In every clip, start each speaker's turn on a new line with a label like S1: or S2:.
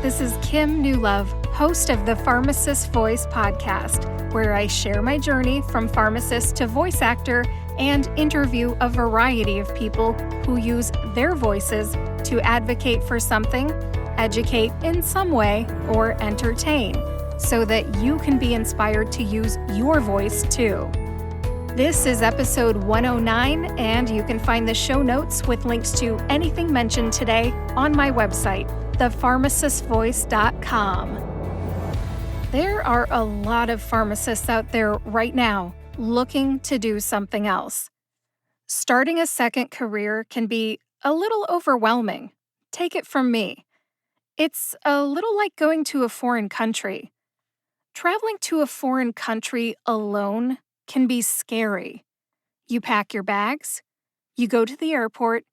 S1: This is Kim Newlove, host of the Pharmacist Voice podcast, where I share my journey from pharmacist to voice actor and interview a variety of people who use their voices to advocate for something, educate in some way, or entertain, so that you can be inspired to use your voice too. This is episode 109, and you can find the show notes with links to anything mentioned today on my website, thepharmacistvoice.com. There are a lot of pharmacists out there right now looking to do something else. Starting a second career can be a little overwhelming. Take it from me. It's a little like going to a foreign country. Traveling to a foreign country alone can be scary. You pack your bags, you go to the airport,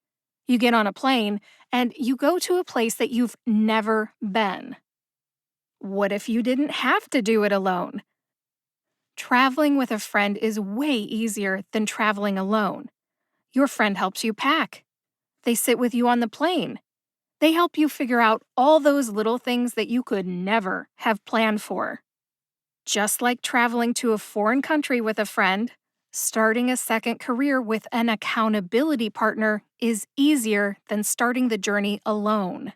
S1: you get on a plane, and you go to a place that you've never been. What if you didn't have to do it alone? Traveling with a friend is way easier than traveling alone. Your friend helps you pack. They sit with you on the plane. They help you figure out all those little things that you could never have planned for. Just like traveling to a foreign country with a friend, starting a second career with an accountability partner is easier than starting the journey alone.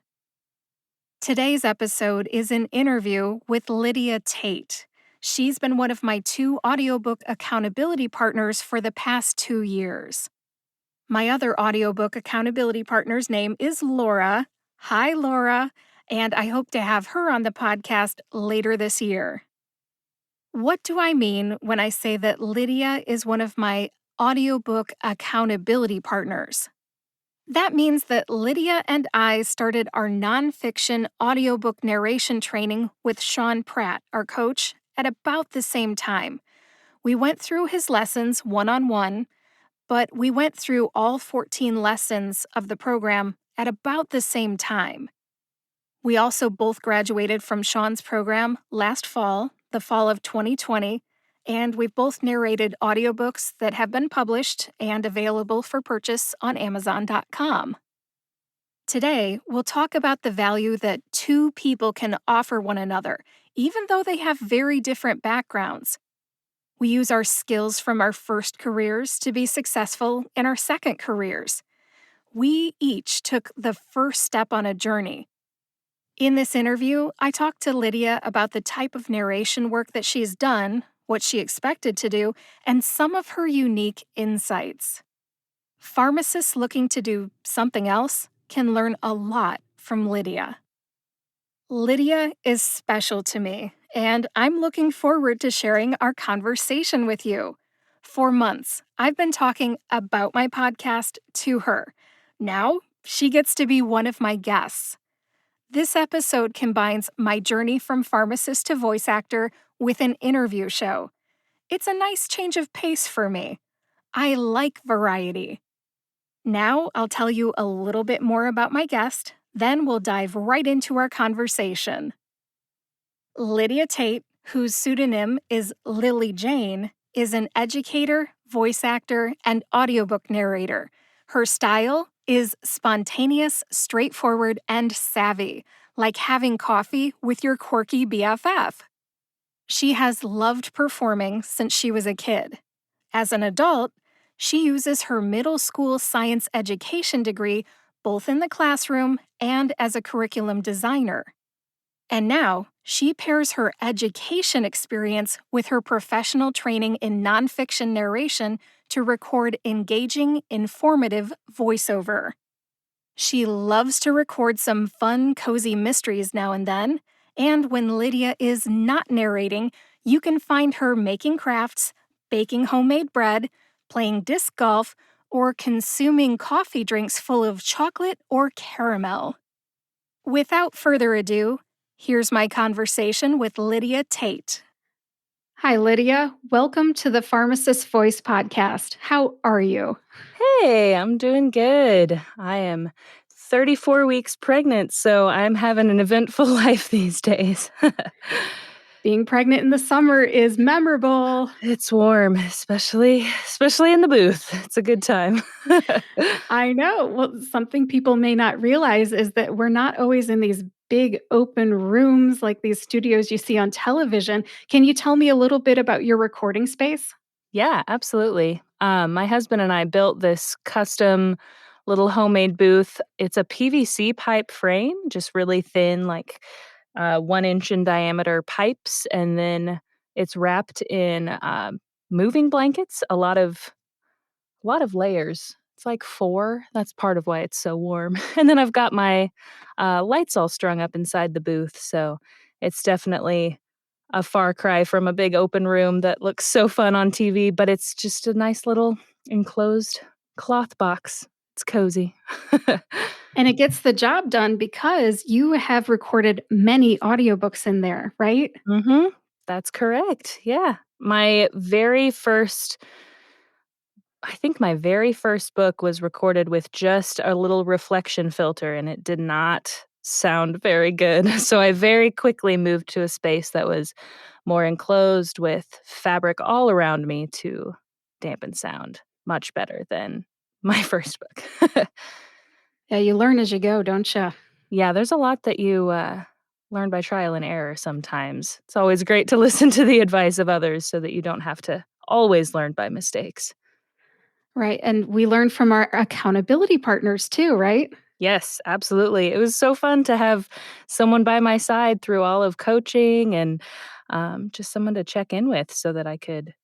S1: Today's episode is an interview with Lydia Tate. She's been one of my 2 audiobook accountability partners for the past 2 years. My other audiobook accountability partner's name is Laura. Hi, Laura, and I hope to have her on the podcast later this year. What do I mean when I say that Lydia is one of my audiobook accountability partners? That means that Lydia and I started our nonfiction audiobook narration training with Sean Pratt, our coach, at about the same time. We went through his lessons one-on-one, but we went through all 14 lessons of the program at about the same time. We also both graduated from Sean's program last fall, the fall of 2020, and we've both narrated audiobooks that have been published and available for purchase on Amazon.com. Today, we'll talk about the value that 2 people can offer one another, even though they have very different backgrounds. We use our skills from our first careers to be successful in our second careers. We each took the first step on a journey. In this interview, I talked to Lydia about the type of narration work that she's done, what she expected to do, and some of her unique insights. Pharmacists looking to do something else can learn a lot from Lydia. Lydia is special to me, and I'm looking forward to sharing our conversation with you. For months, I've been talking about my podcast to her. Now, she gets to be one of my guests. This episode combines my journey from pharmacist to voice actor with an interview show. It's a nice change of pace for me. I like variety. Now I'll tell you a little bit more about my guest, then we'll dive right into our conversation. Lydia Tate, whose pseudonym is Lily Jane, is an educator, voice actor, and audiobook narrator. Her style is spontaneous, straightforward, and savvy, like having coffee with your quirky BFF. She has loved performing since she was a kid. As an adult, she uses her middle school science education degree both in the classroom and as a curriculum designer. And now, she pairs her education experience with her professional training in nonfiction narration to record engaging, informative voiceover. She loves to record some fun, cozy mysteries now and then, and when Lydia is not narrating, you can find her making crafts, baking homemade bread, playing disc golf, or consuming coffee drinks full of chocolate or caramel. Without further ado, here's my conversation with Lydia Tate. Hi, Lydia. Welcome to the Pharmacist Voice podcast. How are you?
S2: Hey, I'm doing good. I am 34 weeks pregnant, so I'm having an eventful life these days.
S1: Being pregnant in the summer is memorable.
S2: It's warm, especially in the booth. It's a good time.
S1: I know. Well, something people may not realize is that we're not always in these big open rooms like these studios you see on television. Can you tell me a little bit about your recording space?
S2: Yeah, absolutely. My husband and I built this custom little homemade booth. It's a PVC pipe frame, just really thin, like 1 inch in diameter pipes, and then it's wrapped in moving blankets. A lot of layers. It's like 4. That's part of why it's so warm. And then I've got my lights all strung up inside the booth, so it's definitely a far cry from a big open room that looks so fun on TV, but it's just a nice little enclosed cloth box. It's cozy.
S1: And it gets the job done because you have recorded many audiobooks in there, right?
S2: Mhm. That's correct. Yeah. My very first book was recorded with just a little reflection filter, and it did not sound very good. So I very quickly moved to a space that was more enclosed with fabric all around me to dampen sound much better than my first book.
S1: Yeah, you learn as you go, don't you?
S2: Yeah, there's a lot that you learn by trial and error sometimes. It's always great to listen to the advice of others so that you don't have to always learn by mistakes.
S1: Right. And we learn from our accountability partners too, right?
S2: Yes, absolutely. It was so fun to have someone by my side through all of coaching and just someone to check in with so that I could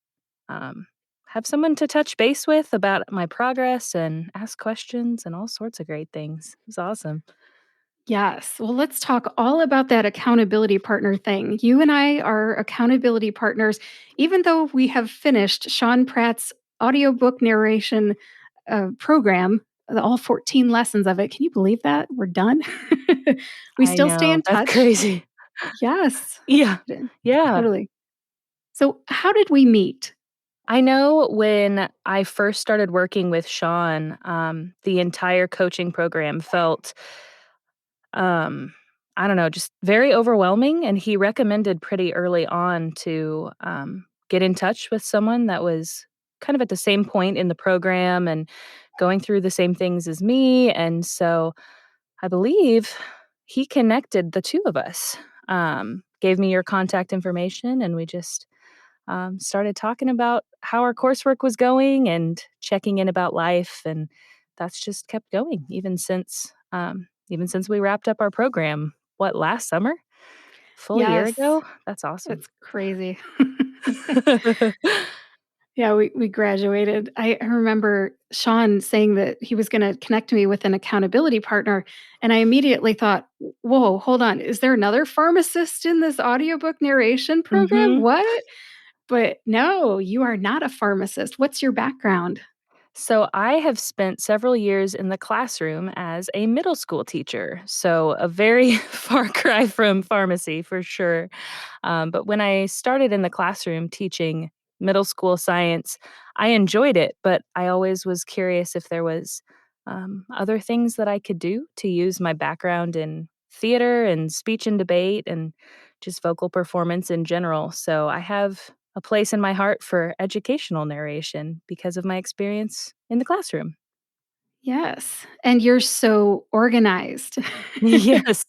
S2: um, have someone to touch base with about my progress and ask questions and all sorts of great things. It was awesome.
S1: Yes. Well, let's talk all about that accountability partner thing. You and I are accountability partners, even though we have finished Sean Pratt's audiobook narration program, all 14 lessons of it. Can you believe that? We're done. We
S2: I
S1: still stay
S2: know.
S1: in
S2: That's
S1: touch.
S2: crazy.
S1: Yes.
S2: Yeah.
S1: D-
S2: Yeah.
S1: Totally. So, how did we meet?
S2: I know when I first started working with Sean, the entire coaching program felt um, I don't know, just very overwhelming, and he recommended pretty early on to, get in touch with someone that was kind of at the same point in the program and going through the same things as me, and so I believe he connected the 2 of us, gave me your contact information, and we just, started talking about how our coursework was going and checking in about life, and that's just kept going even since we wrapped up our program, what, last summer? Full year
S1: Yes,
S2: ago? That's awesome.
S1: it's crazy. Yeah, we graduated. I remember Sean saying that he was gonna connect me with an accountability partner, and I immediately thought, "Whoa, hold on. Is there another pharmacist in this audiobook narration program?
S2: Mhm.
S1: What?" But no, you are not a pharmacist. What's your background?
S2: So I have spent several years in the classroom as a middle school teacher, so a very far cry from pharmacy for sure. But when I started in the classroom teaching middle school science, I enjoyed it, but I always was curious if there was other things that I could do to use my background in theater and speech and debate and just vocal performance in general. So I have a place in my heart for educational narration because of my experience in the classroom.
S1: Yes, and you're so organized.
S2: Yes.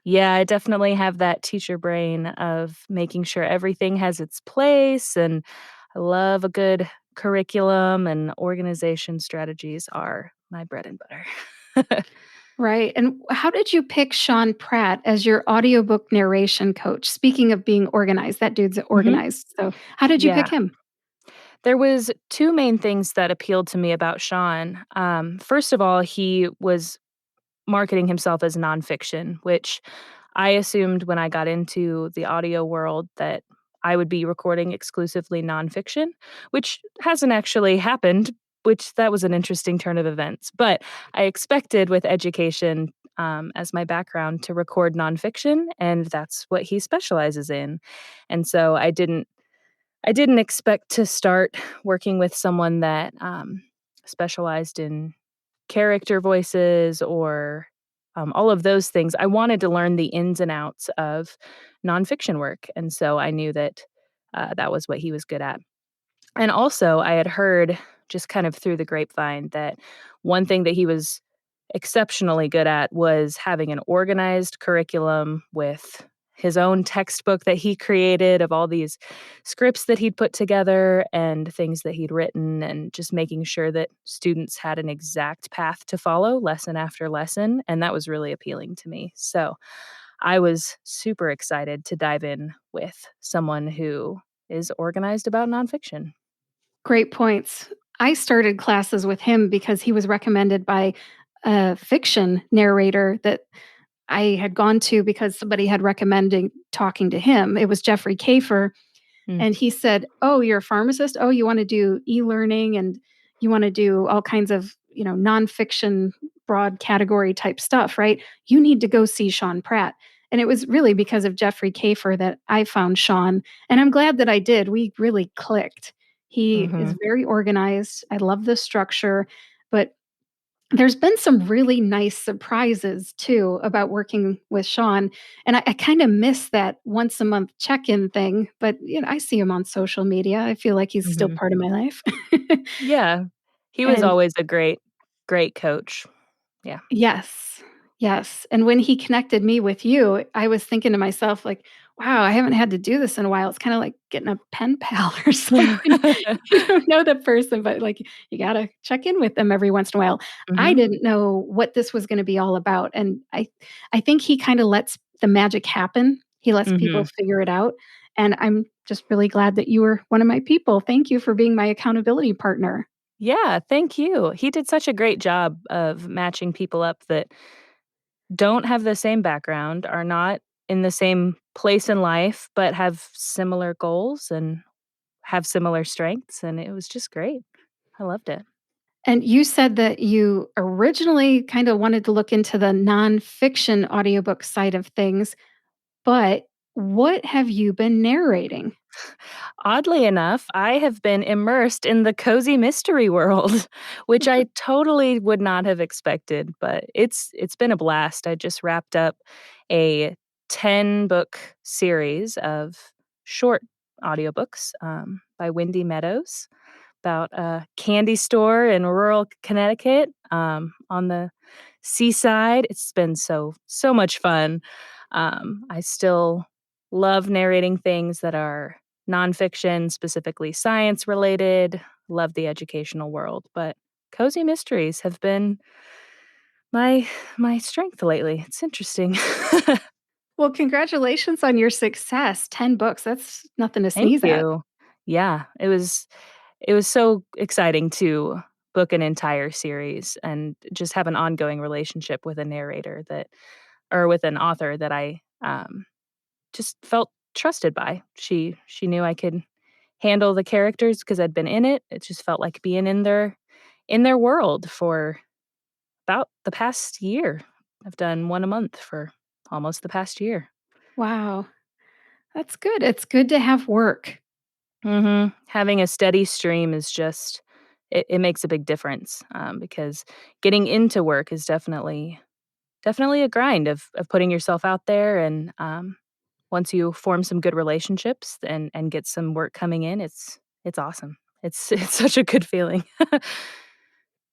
S2: Yeah, I definitely have that teacher brain of making sure everything has its place, and I love a good curriculum, and organization strategies are my bread and butter.
S1: Right, and how did you pick Sean Pratt as your audiobook narration coach? Speaking of being organized, that dude's
S2: Mhm.
S1: organized, so how did you
S2: Yeah.
S1: pick him?
S2: There was 2 main things that appealed to me about Sean. First of all, he was marketing himself as nonfiction, which I assumed when I got into the audio world that I would be recording exclusively nonfiction, which hasn't actually happened, which that was an interesting turn of events. But I expected with education as my background to record nonfiction, and that's what he specializes in. And so I didn't expect to start working with someone that specialized in character voices or all of those things. I wanted to learn the ins and outs of nonfiction work, and so I knew that that was what he was good at. And also, I had heard just kind of through the grapevine that one thing that he was exceptionally good at was having an organized curriculum with his own textbook that he created of all these scripts that he'd put together and things that he'd written, and just making sure that students had an exact path to follow lesson after lesson. And that was really appealing to me. So I was super excited to dive in with someone who is organized about nonfiction.
S1: Great points. I started classes with him because he was recommended by a fiction narrator that I had gone to because somebody had recommended talking to him. It was Jeffrey Kafer.
S2: Mm.
S1: And he said, "Oh, you're a pharmacist? Oh, you wanna do e-learning and you wanna do all kinds of, nonfiction, broad category type stuff, right? You need to go see Sean Pratt." And it was really because of Jeffrey Kafer that I found Sean, and I'm glad that I did. We really clicked. He is
S2: Mhm.
S1: very organized. I love the structure, but there's been some really nice surprises too about working with Sean, and I kinda miss that once a month check-in thing, but, I see him on social media. I feel like he's still
S2: Mhm.
S1: part of my life.
S2: Yeah. He was
S1: And
S2: always a great coach. Yeah.
S1: yes. Yes, and when he connected me with you, I was thinking to myself, like, "Wow, I haven't had to do this in a while." It's kinda like getting a pen pal or something. You don't know the person, but, like, you gotta check in with them every once in a while. I
S2: Mhm.
S1: didn't know what this was gonna be all about, and I think he kinda lets the magic happen. He lets people
S2: Mhm.
S1: figure it out, and I'm just really glad that you were one of my people. Thank you for being my accountability partner.
S2: Yeah, thank you. He did such a great job of matching people up that don't have the same background, are not in the same place in life, but have similar goals and have similar strengths, and it was just great. I loved it.
S1: And you said that you originally kinda wanted to look into the nonfiction audiobook side of things, but what have you been narrating?
S2: Oddly enough, I have been immersed in the cozy mystery world, which I totally would not have expected, but it's been a blast. I just wrapped up a 10-book series of short audiobooks, by Wendy Meadows about a candy store in rural Connecticut, on the seaside. It's been so much fun. I still love narrating things that are nonfiction, specifically science related. Love the educational world, but cozy mysteries have been my strength lately. It's interesting.
S1: Well, congratulations on your success. 10 books, that's nothing to
S2: Thank
S1: sneeze at.
S2: you. Yeah, it was so exciting to book an entire series and just have an ongoing relationship with a narrator that or with an author that I, just felt trusted by. She knew I could handle the characters because 'cause I'd been in it. It just felt like being in their world for about the past year. I've done 1 a month for almost the past year.
S1: Wow, that's good. It's good to have work.
S2: Mhm. Having a steady stream is just it makes a big difference, because getting into work is definitely a grind of putting yourself out there, and, once you form some good relationships and get some work coming in, it's awesome. It's it's such a good feeling.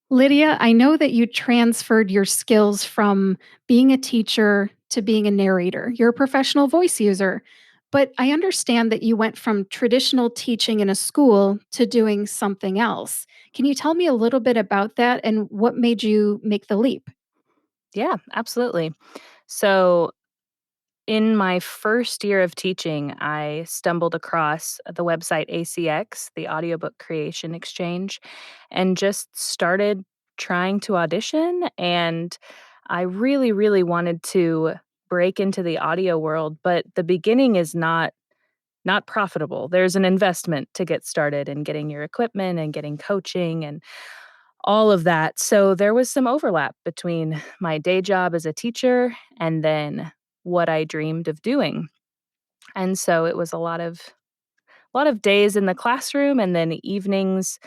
S1: Lydia, I know that you transferred your skills from being a teacher to being a narrator. You're a professional voice user, but I understand that you went from traditional teaching in a school to doing something else. Can you tell me a little bit about that and what made you make the leap?
S2: Yeah, absolutely. So, in my first year of teaching, I stumbled across the website ACX, the Audiobook Creation Exchange, and just started trying to audition. And I really, really wanted to break into the audio world, but the beginning is not profitable. There's an investment to get started in getting your equipment and getting coaching and all of that. So there was some overlap between my day job as a teacher and then what I dreamed of doing. And so it was a lot of days in the classroom and then evenings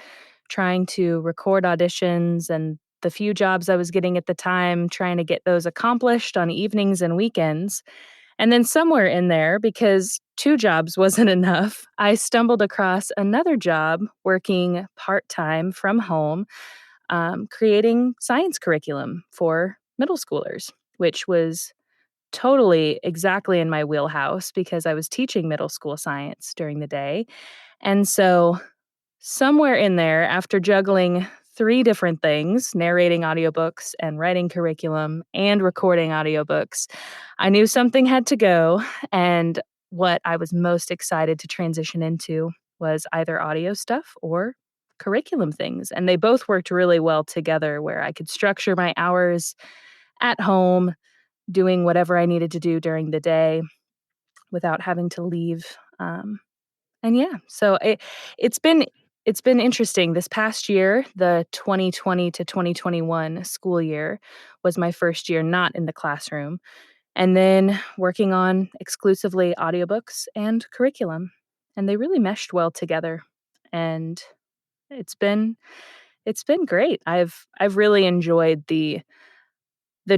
S2: trying to record auditions, and the few jobs I was getting at the time trying to get those accomplished on evenings and weekends. And then somewhere in there, because 2 jobs wasn't enough, I stumbled across another job working part-time from home, creating science curriculum for middle schoolers, which was totally exactly in my wheelhouse because I was teaching middle school science during the day. And so, somewhere in there, after juggling 3 different things, narrating audiobooks and writing curriculum and recording audiobooks, I knew something had to go, and what I was most excited to transition into was either audio stuff or curriculum things, and they both worked really well together where I could structure my hours at home, doing whatever I needed to do during the day without having to leave, and yeah, so it's been it's been interesting. This past year, the 2020 to 2021 school year was my first year not in the classroom, and then working on exclusively audiobooks and curriculum, and they really meshed well together, and it's been it's been great. I've really enjoyed the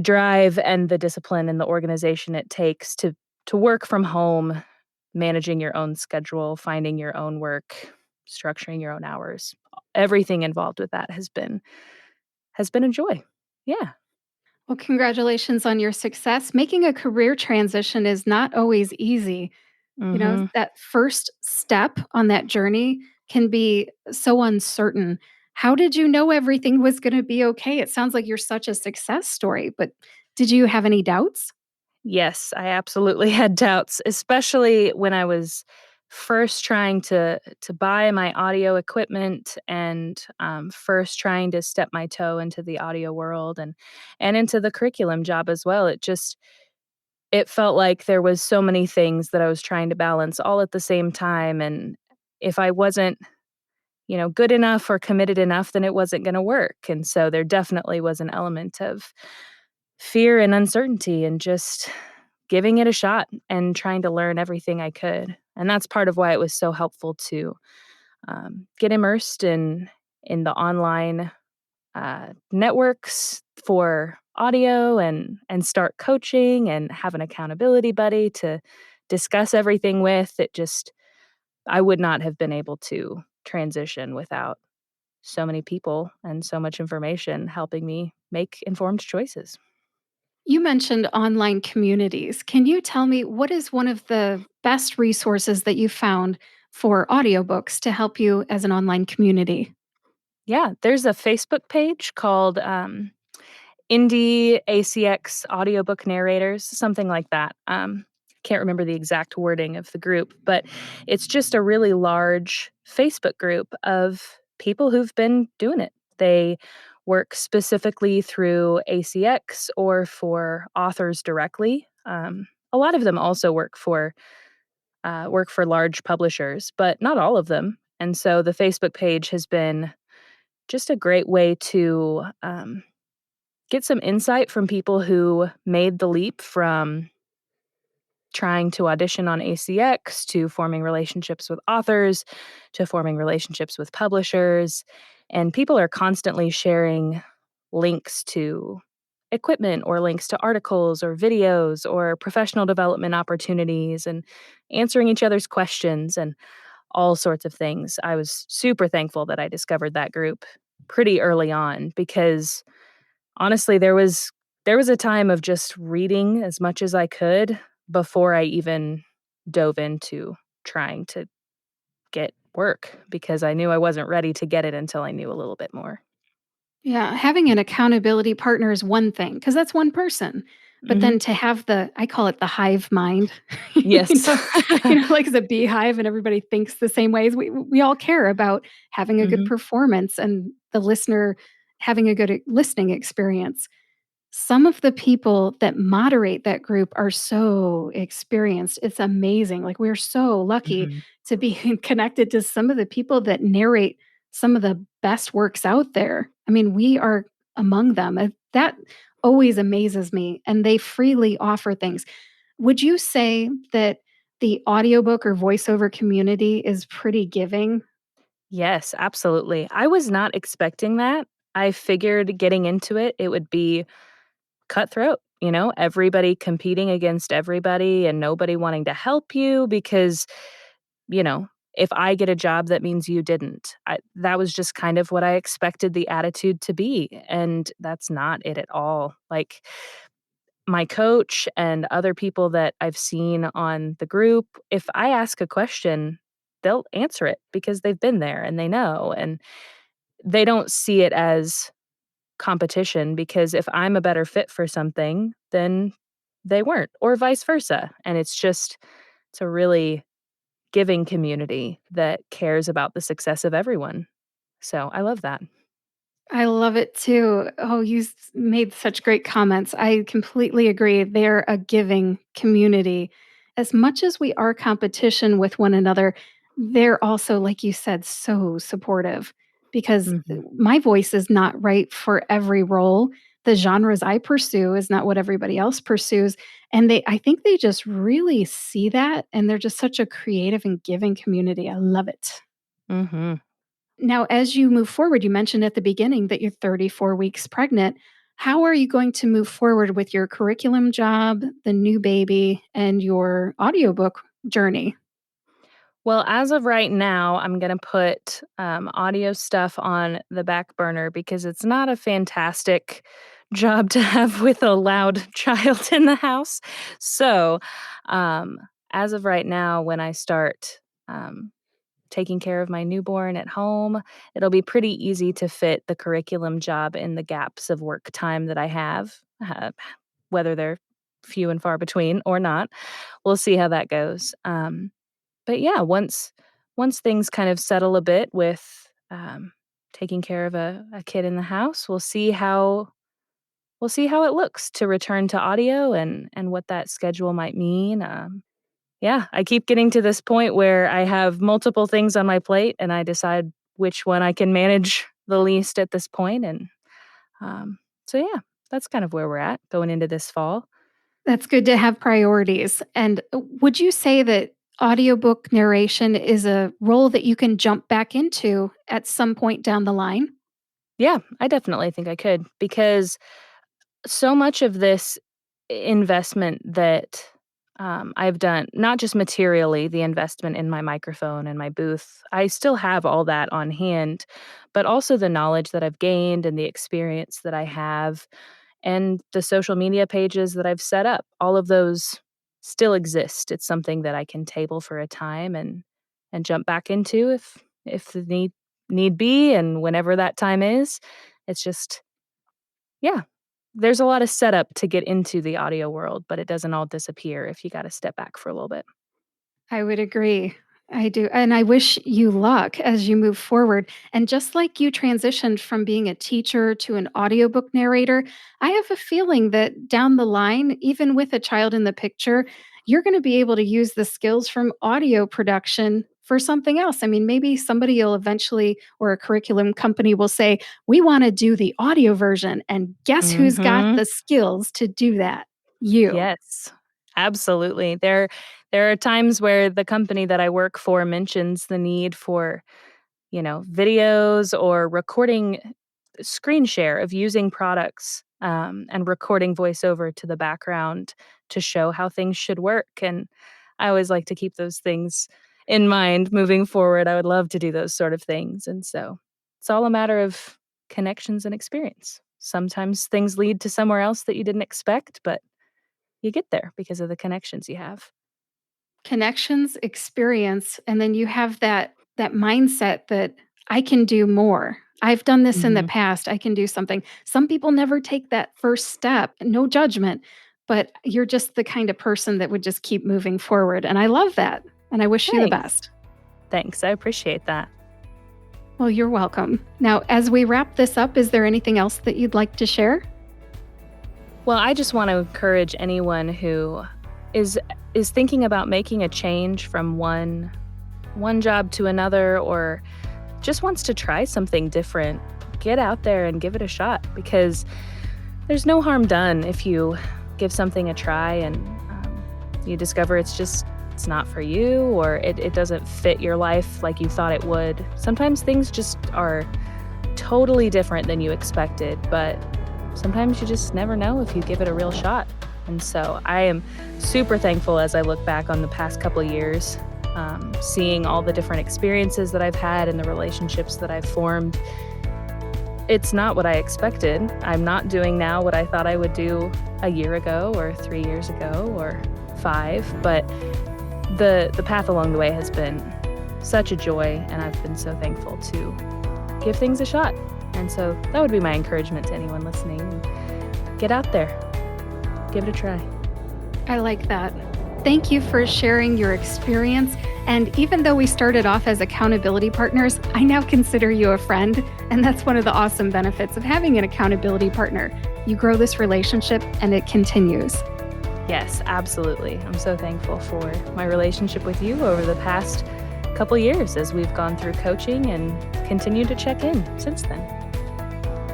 S2: drive and the discipline and the organization it takes to work from home, managing your own schedule, finding your own work, structuring your own hours. Everything involved with that has been a joy. Yeah.
S1: Well, congratulations on your success. Making a career transition is not always easy.
S2: Mhm.
S1: That first step on that journey can be so uncertain. How did you know everything was going to be okay? It sounds like you're such a success story, but did you have any doubts?
S2: Yes, I absolutely had doubts, especially when I was first trying to buy my audio equipment and first trying to step my toe into the audio world and into the curriculum job as well. It felt like there was so many things that I was trying to balance all at the same time, and if I wasn't, good enough or committed enough, then it wasn't gonna work, and so there definitely was an element of fear and uncertainty and just giving it a shot and trying to learn everything I could, and that's part of why it was so helpful to, get immersed in the online networks for audio and start coaching and have an accountability buddy to discuss everything with. It just I would not have been able to transition without so many people and so much information helping me make informed choices.
S1: You mentioned online communities. Can you tell me what is one of the best resources that you found for audiobooks to help you as an online community?
S2: Yeah, there's a Facebook page called Indie ACX audiobook narrators, something like that. Can't remember the exact wording of the group, but it's just a really large Facebook group of people who've been doing it. They work specifically through ACX or for authors directly. A lot of them also work for large publishers, but not all of them. And so the Facebook page has been just a great way to get some insight from people who made the leap from trying to audition on ACX to forming relationships with authors to forming relationships with publishers. And people are constantly sharing links to equipment or links to articles or videos or professional development opportunities and answering each other's questions and all sorts of things. I was super thankful that I discovered that group pretty early on because honestly, there was a time of just reading as much as I could before I even dove into trying to get work because I knew I wasn't ready to get it until I knew a little bit more.
S1: Yeah, having an accountability partner is one thing because that's one person. But
S2: Mhm.
S1: then to have I call it the hive mind,
S2: Yes.
S1: like the beehive, and everybody thinks the same ways. We all care about having a good
S2: Mhm.
S1: performance and the listener having a good listening experience. Some of the people that moderate that group are so experienced. It's amazing. Like, we're so lucky
S2: Mhm.
S1: to be connected to some of the people that narrate some of the best works out there. I mean, we are among them. That always amazes me, and they freely offer things. Would you say that the audiobook or voiceover community is pretty giving?
S2: Yes, absolutely. I was not expecting that. I figured getting into it, it would be cutthroat, everybody competing against everybody and nobody wanting to help you because, if I get a job, that means you didn't. That was just kind of what I expected the attitude to be, and that's not it at all. Like, my coach and other people that I've seen on the group, if I ask a question, they'll answer it because they've been there and they know, and they don't see it as competition because if I'm a better fit for something, then they weren't, or vice versa, and it's a really giving community that cares about the success of everyone. So, I love that.
S1: I love it too. Oh, made such great comments. I completely agree. They're a giving community. As much as we are competition with one another, they're also, like you said, so supportive because
S2: Mhm.
S1: my voice is not right for every role. The genres I pursue is not what everybody else pursues. And I think they just really see that. And they're just such a creative and giving community. I love it.
S2: Mhm.
S1: Now, as you move forward, you mentioned at the beginning that you're 34 weeks pregnant. How are you going to move forward with your curriculum job, the new baby, and your audiobook journey?
S2: Well, as of right now, I'm gonna put, audio stuff on the back burner because it's not a fantastic job to have with a loud child in the house. So, um, as of right now, when I start, taking care of my newborn at home, it'll be pretty easy to fit the curriculum job in the gaps of work time that I have, whether they're few and far between or not. We'll see how that goes. But yeah, once things kind of settle a bit with, taking care of a kid in the house, we'll see how it looks to return to audio and what that schedule might mean. Yeah, I keep getting to this point where I have multiple things on my plate, and I decide which one I can manage the least at this point, and, so yeah, that's kind of where we're at going into this fall.
S1: That's good to have priorities. And would you say that audiobook narration is a role that you can jump back into at some point down the line?
S2: Yeah, I definitely think I could because so much of this investment that, I've done, not just materially, the investment in my microphone and my booth, I still have all that on hand, but also the knowledge that I've gained and the experience that I have and the social media pages that I've set up, all of those still exist. It's something that I can table for a time and jump back into if the need be and whenever that time is. It's just yeah, there's a lot of setup to get into the audio world, but it doesn't all disappear if you gotta step back for a little bit.
S1: I would agree. I do. And I wish you luck as you move forward. And just like you transitioned from being a teacher to an audiobook narrator, I have a feeling that down the line, even with a child in the picture, you're going to be able to use the skills from audio production for something else. I mean, maybe somebody will eventually, or a curriculum company will say, we want to do the audio version. And guess who's got
S2: Mhm.
S1: the skills to do that? You.
S2: Yes, absolutely. There are times where the company that I work for mentions the need for, videos or recording screen share of using products, and recording voiceover to the background to show how things should work, and I always like to keep those things in mind moving forward. I would love to do those sort of things, and so it's all a matter of connections and experience. Sometimes things lead to somewhere else that you didn't expect, but you get there because of the connections you have.
S1: Connections, experience, and then you have that mindset that I can do more. I've done this in the
S2: Mhm.
S1: past. I can do something. Some people never take that first step. No judgment, but you're just the kind of person that would just keep moving forward. And I love that. And I wish you the
S2: Thanks.
S1: best.
S2: Thanks, I appreciate that.
S1: Well, you're welcome. Now, as we wrap this up, is there anything else that you'd like to share?
S2: Well, I just want to encourage anyone who is is thinking about making a change from one job to another or just wants to try something different. Get out there and give it a shot because there's no harm done if you give something a try and you discover it's not for you or it doesn't fit your life like you thought it would. Sometimes things just are totally different than you expected, but sometimes you just never know if you give it a real shot. And so I am super thankful as I look back on the past couple of years seeing all the different experiences that I've had and the relationships that I've formed. It's not what I expected. I'm not doing now what I thought I would do a year ago or 3 years ago or 5, but the path along the way has been such a joy, and I've been so thankful to give things a shot. And so that would be my encouragement to anyone listening. Get out there. Give it a try.
S1: I like that. Thank you for sharing your experience. And even though we started off as accountability partners, I now consider you a friend. And that's one of the awesome benefits of having an accountability partner. You grow this relationship and it continues.
S2: Yes, absolutely. I'm so thankful for my relationship with you over the past couple years as we've gone through coaching and continued to check in since then.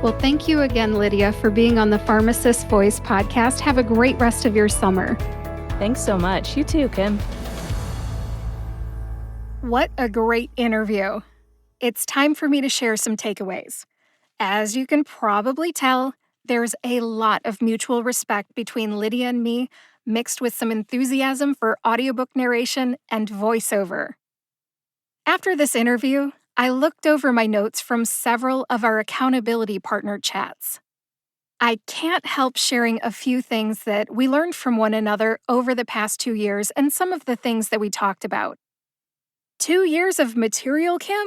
S1: Well, thank you again, Lydia, for being on the Pharmacist Voice podcast. Have a great rest of your summer.
S2: Thanks so much. You too, Kim.
S1: What a great interview. It's time for me to share some takeaways. As you can probably tell, there's a lot of mutual respect between Lydia and me, mixed with some enthusiasm for audiobook narration and voiceover. After this interview, I looked over my notes from several of our accountability partner chats. I can't help sharing a few things that we learned from one another over the past 2 years and some of the things that we talked about. 2 years of material, Kim?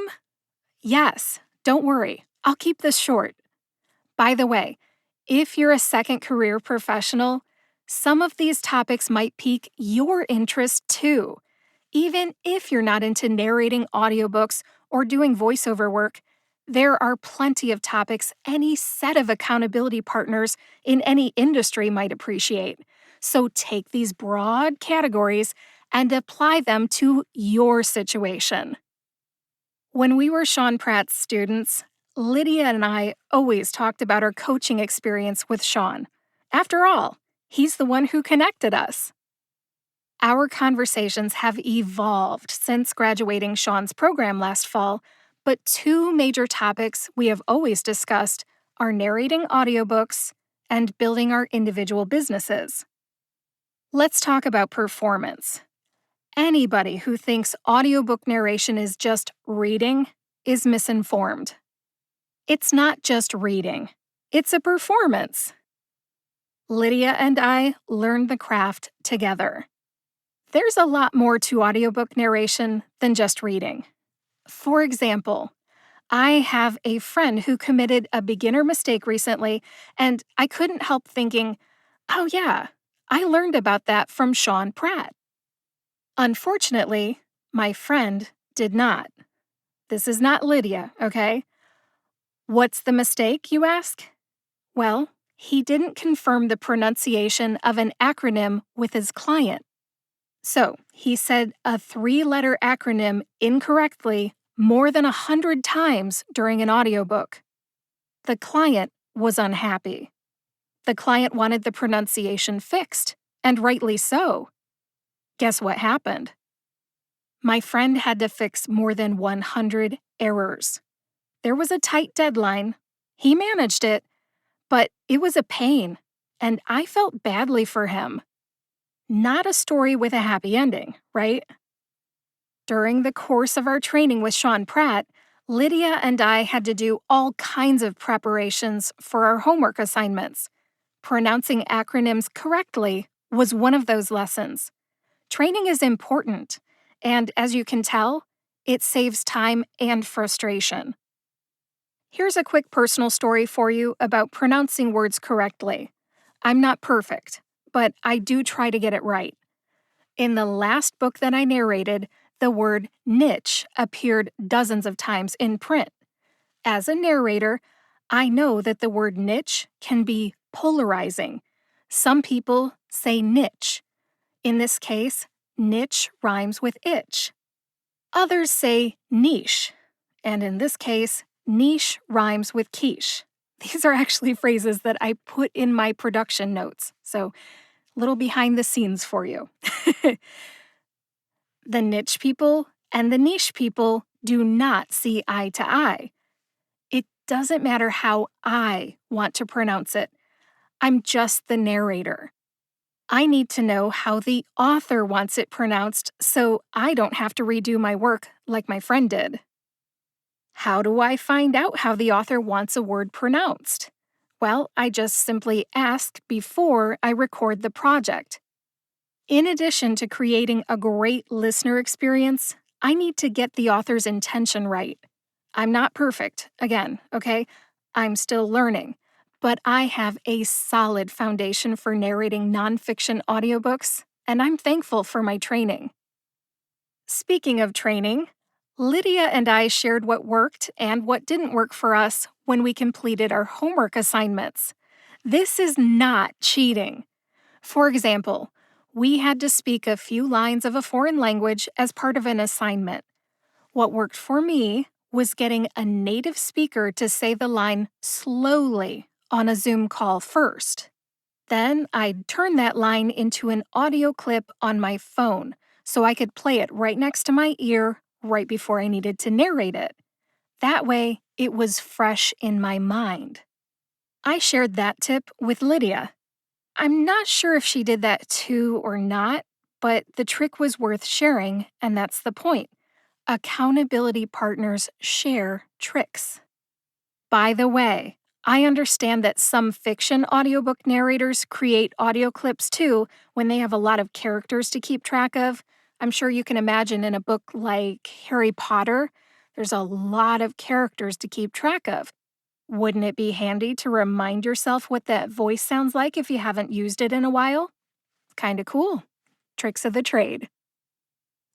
S1: Yes, don't worry, I'll keep this short. By the way, if you're a second career professional, some of these topics might pique your interest too. Even if you're not into narrating audiobooks or doing voiceover work, there are plenty of topics any set of accountability partners in any industry might appreciate. So take these broad categories and apply them to your situation. When we were Sean Pratt's students, Lydia and I always talked about our coaching experience with Sean. After all, he's the one who connected us. Our conversations have evolved since graduating Sean's program last fall, but 2 major topics we have always discussed are narrating audiobooks and building our individual businesses. Let's talk about performance. Anybody who thinks audiobook narration is just reading is misinformed. It's not just reading, it's a performance. Lydia and I learned the craft together. There's a lot more to audiobook narration than just reading. For example, I have a friend who committed a beginner mistake recently, and I couldn't help thinking, oh yeah, I learned about that from Sean Pratt. Unfortunately, my friend did not. This is not Lydia, okay? What's the mistake, you ask? Well, he didn't confirm the pronunciation of an acronym with his client. So, he said a 3-letter acronym incorrectly more than 100 times during an audiobook. The client was unhappy. The client wanted the pronunciation fixed, and rightly so. Guess what happened? My friend had to fix more than 100 errors. There was a tight deadline. He managed it, but it was a pain, and I felt badly for him. Not a story with a happy ending, right? During the course of our training with Sean Pratt, Lydia and I had to do all kinds of preparations for our homework assignments. Pronouncing acronyms correctly was one of those lessons. Training is important, and as you can tell, it saves time and frustration. Here's a quick personal story for you about pronouncing words correctly. I'm not perfect, but I do try to get it right. In the last book that I narrated, the word niche appeared dozens of times in print. As a narrator, I know that the word niche can be polarizing. Some people say niche. In this case, niche rhymes with itch. Others say niche, and in this case, niche rhymes with quiche. These are actually phrases that I put in my production notes, so a little behind the scenes for you. The niche people and the niche people do not see eye to eye. It doesn't matter how I want to pronounce it. I'm just the narrator. I need to know how the author wants it pronounced so I don't have to redo my work like my friend did. How do I find out how the author wants a word pronounced? Well, I just simply ask before I record the project. In addition to creating a great listener experience, I need to get the author's intention right. I'm not perfect, again, okay? I'm still learning, but I have a solid foundation for narrating nonfiction audiobooks, and I'm thankful for my training. Speaking of training, Lydia and I shared what worked and what didn't work for us when we completed our homework assignments. This is not cheating. For example, we had to speak a few lines of a foreign language as part of an assignment. What worked for me was getting a native speaker to say the line slowly on a Zoom call first. Then I'd turn that line into an audio clip on my phone so I could play it right next to my ear right before I needed to narrate it. That way, it was fresh in my mind. I shared that tip with Lydia. I'm not sure if she did that too or not, but the trick was worth sharing, and that's the point. Accountability partners share tricks. By the way, I understand that some fiction audiobook narrators create audio clips too when they have a lot of characters to keep track of. I'm sure you can imagine in a book like Harry Potter, there's a lot of characters to keep track of. Wouldn't it be handy to remind yourself what that voice sounds like if you haven't used it in a while? Kinda cool. Tricks of the trade.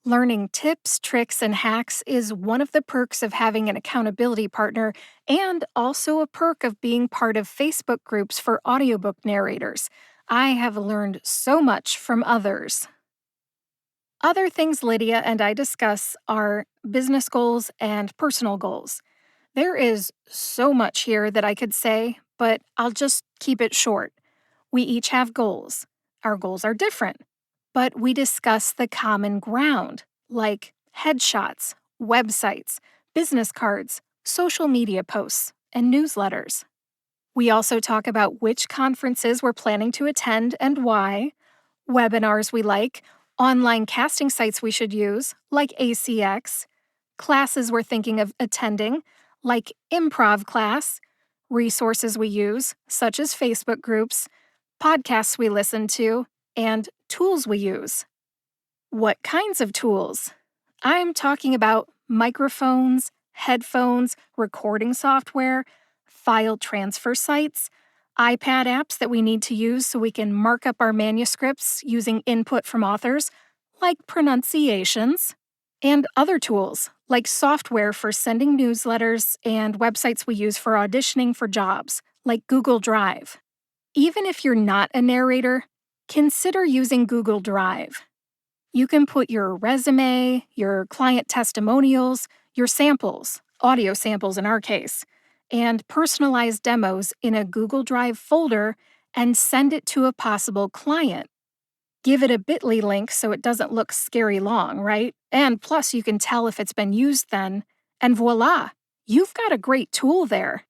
S1: Learning tips, tricks, and hacks is one of the perks of having an accountability partner and also a perk of being part of Facebook groups for audiobook narrators. I have learned so much from others. Other things Lydia and I discuss are business goals and personal goals. There is so much here that I could say, but I'll just keep it short. We each have goals. Our goals are different, but we discuss the common ground, like headshots, websites, business cards, social media posts, and newsletters. We also talk about which conferences we're planning to attend and why, webinars we like, online casting sites we should use, like ACX, classes we're thinking of attending, like improv class, resources we use, such as Facebook groups, podcasts we listen to, and tools we use. What kinds of tools? I'm talking about microphones, headphones, recording software, file transfer sites, iPad apps that we need to use so we can mark up our manuscripts using input from authors, like pronunciations, and other tools, like software for sending newsletters and websites we use for auditioning for jobs, like Google Drive. Even if you're not a narrator, consider using Google Drive. You can put your resume, your client testimonials, your samples, audio samples in our case, and personalized demos in a Google Drive folder and send it to a possible client. Give it a bit.ly link so it doesn't look scary long, right? And plus, you can tell if it's been used then, and voila, you've got a great tool there.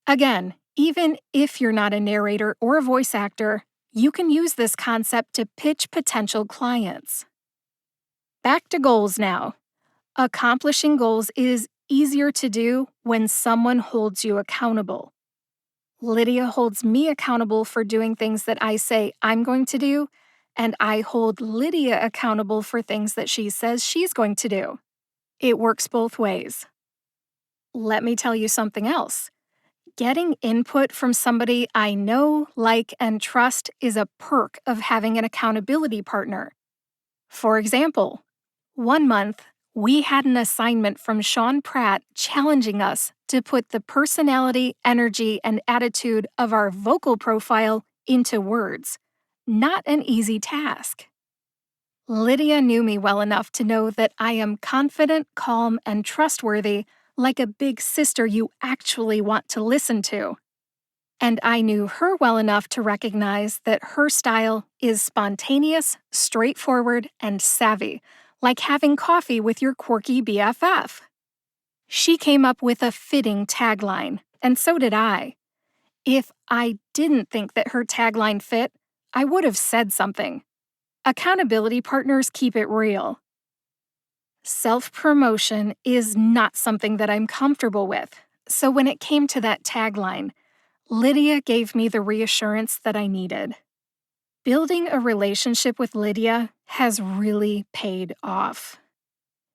S1: Again, even if you're not a narrator or a voice actor, you can use this concept to pitch potential clients. Back to goals now. Accomplishing goals is easier to do when someone holds you accountable. Lydia holds me accountable for doing things that I say I'm going to do, and I hold Lydia accountable for things that she says she's going to do. It works both ways. Let me tell you something else. Getting input from somebody I know, like, and trust is a perk of having an accountability partner. For example, one month, we had an assignment from Sean Pratt challenging us to put the personality, energy, and attitude of our vocal profile into words. Not an easy task. Lydia knew me well enough to know that I am confident, calm, and trustworthy, like a big sister you actually want to listen to. And I knew her well enough to recognize that her style is spontaneous, straightforward, and savvy, like having coffee with your quirky BFF. She came up with a fitting tagline, and so did I. If I didn't think that her tagline fit, I would have said something. Accountability partners keep it real. Self-promotion is not something that I'm comfortable with, so when it came to that tagline, Lydia gave me the reassurance that I needed. Building a relationship with Lydia has really paid off.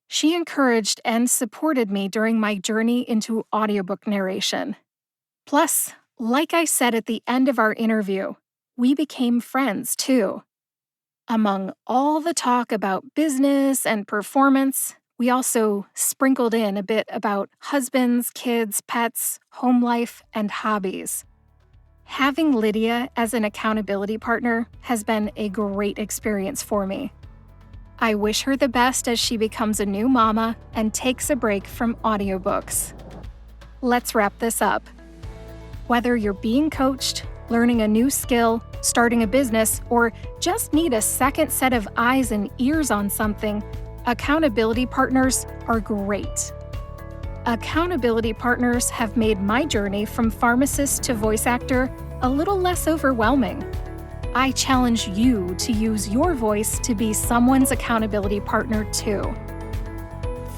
S1: She encouraged and supported me during my journey into audiobook narration. Plus, like I said at the end of our interview, we became friends too. Among all the talk about business and performance, we also sprinkled in a bit about husbands, kids, pets, home life, and hobbies. Having Lydia as an accountability partner has been a great experience for me. I wish her the best as she becomes a new mama and takes a break from audiobooks. Let's wrap this up. Whether you're being coached, learning a new skill, starting a business, or just need a second set of eyes and ears on something, accountability partners are great. Accountability partners have made my journey from pharmacist to voice actor a little less overwhelming. I challenge you to use your voice to be someone's accountability partner too.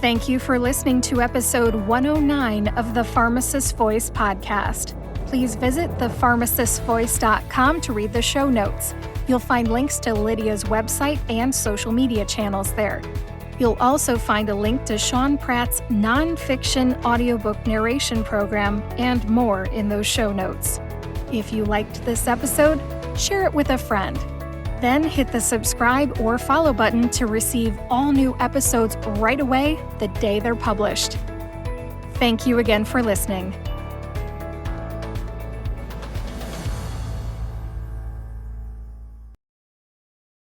S1: Thank you for listening to episode 109 of the Pharmacist Voice podcast. Please visit thepharmacistvoice.com to read the show notes. You'll find links to Lydia's website and social media channels there. You'll also find a link to Sean Pratt's nonfiction audiobook narration program and more in those show notes. If you liked this episode, share it with a friend. Then hit the subscribe or follow button to receive all new episodes right away the day they're published. Thank you again for listening.